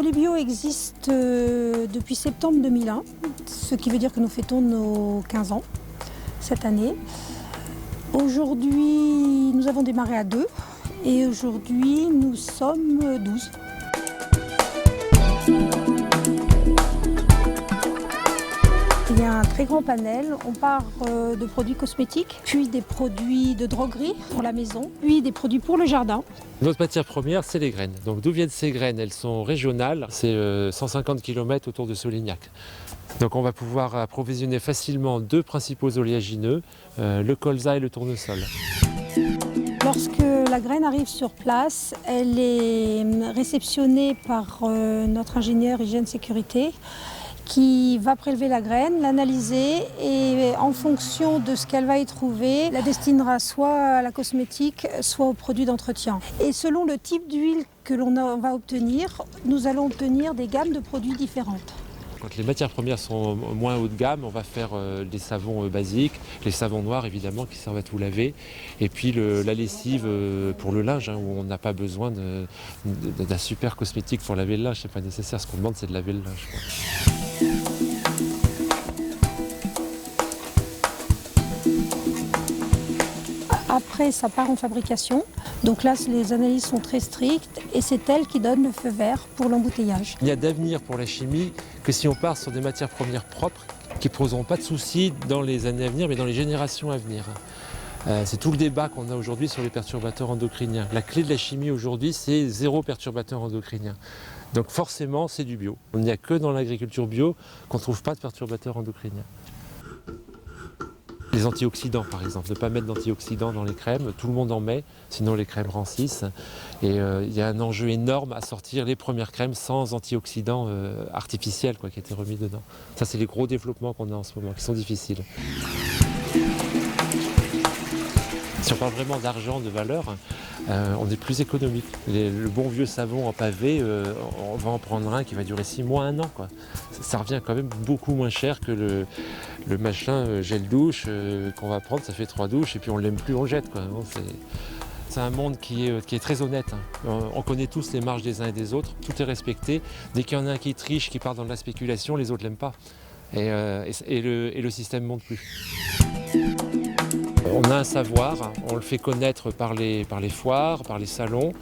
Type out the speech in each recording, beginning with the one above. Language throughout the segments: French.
Solubio existe depuis septembre 2001, ce qui veut dire que nous fêtons nos 15 ans cette année. Aujourd'hui, nous avons démarré à 2 et aujourd'hui, nous sommes 12. Il y a un très grand panel, on part de produits cosmétiques, puis des produits de droguerie pour la maison, puis des produits pour le jardin. Notre matière première, c'est les graines. Donc d'où viennent ces graines? Elles sont régionales, c'est 150 km autour de Solignac. Donc on va pouvoir approvisionner facilement 2 principaux oléagineux, le colza et le tournesol. Lorsque la graine arrive sur place, elle est réceptionnée par notre ingénieur hygiène-sécurité qui va prélever la graine, l'analyser et en fonction de ce qu'elle va y trouver, la destinera soit à la cosmétique, soit aux produits d'entretien. Et selon le type d'huile que l'on va obtenir, nous allons obtenir des gammes de produits différentes. Quand les matières premières sont moins haut de gamme, on va faire des savons basiques, les savons noirs évidemment qui servent à tout laver, et puis la lessive pour le linge, où on n'a pas besoin d'un super cosmétique pour laver le linge, c'est pas nécessaire, ce qu'on demande c'est de laver le linge, quoi. Après, ça part en fabrication. Donc là, les analyses sont très strictes et c'est elle qui donne le feu vert pour l'embouteillage. Il n'y a d'avenir pour la chimie que si on part sur des matières premières propres qui ne poseront pas de soucis dans les années à venir, mais dans les générations à venir. C'est tout le débat qu'on a aujourd'hui sur les perturbateurs endocriniens. La clé de la chimie aujourd'hui, c'est 0 perturbateur endocrinien. Donc forcément, c'est du bio. Il n'y a que dans l'agriculture bio qu'on ne trouve pas de perturbateurs endocriniens. Les antioxydants par exemple, ne pas mettre d'antioxydants dans les crèmes, tout le monde en met, sinon les crèmes rancissent. Et il y a un enjeu énorme à sortir les premières crèmes sans antioxydants artificiels qui étaient remis dedans. Ça c'est les gros développements qu'on a en ce moment, qui sont difficiles. Si on parle vraiment d'argent, de valeur, on est plus économique. Le bon vieux savon en pavé, on va en prendre un qui va durer 6 mois, 1 an, quoi. Ça revient quand même beaucoup moins cher que le machin gel douche qu'on va prendre, ça fait 3 douches et puis on ne l'aime plus, on le jette, quoi. Bon, c'est un monde qui est très honnête. On connaît tous les marges des uns et des autres, tout est respecté. Dès qu'il y en a un qui triche, qui part dans de la spéculation, les autres ne l'aiment pas. Et le système ne monte plus. On a un savoir, on le fait connaître par les foires, par les salons.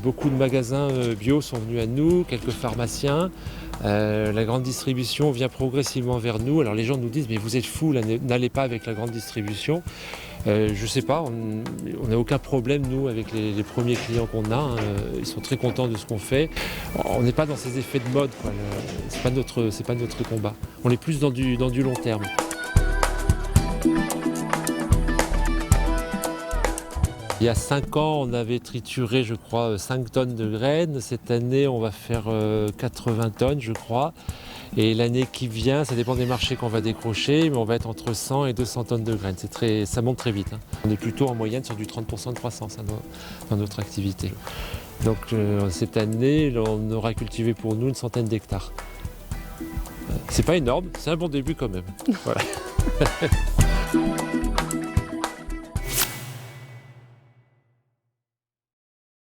Beaucoup de magasins bio sont venus à nous, quelques pharmaciens. La grande distribution vient progressivement vers nous. Alors les gens nous disent « mais vous êtes fous, n'allez pas avec la grande distribution ». Je ne sais pas, on n'a aucun problème nous avec les premiers clients qu'on a. Ils sont très contents de ce qu'on fait. On n'est pas dans ces effets de mode, c'est pas notre combat. On est plus dans du long terme. Il y a 5 ans, on avait trituré, je crois, 5 tonnes de graines. Cette année, on va faire 80 tonnes, je crois. Et l'année qui vient, ça dépend des marchés qu'on va décrocher, mais on va être entre 100 et 200 tonnes de graines. Ça monte très vite. On est plutôt en moyenne sur du 30% de croissance dans notre activité. Donc cette année, on aura cultivé pour nous 100 d'hectares. C'est pas énorme, c'est un bon début quand même. Voilà.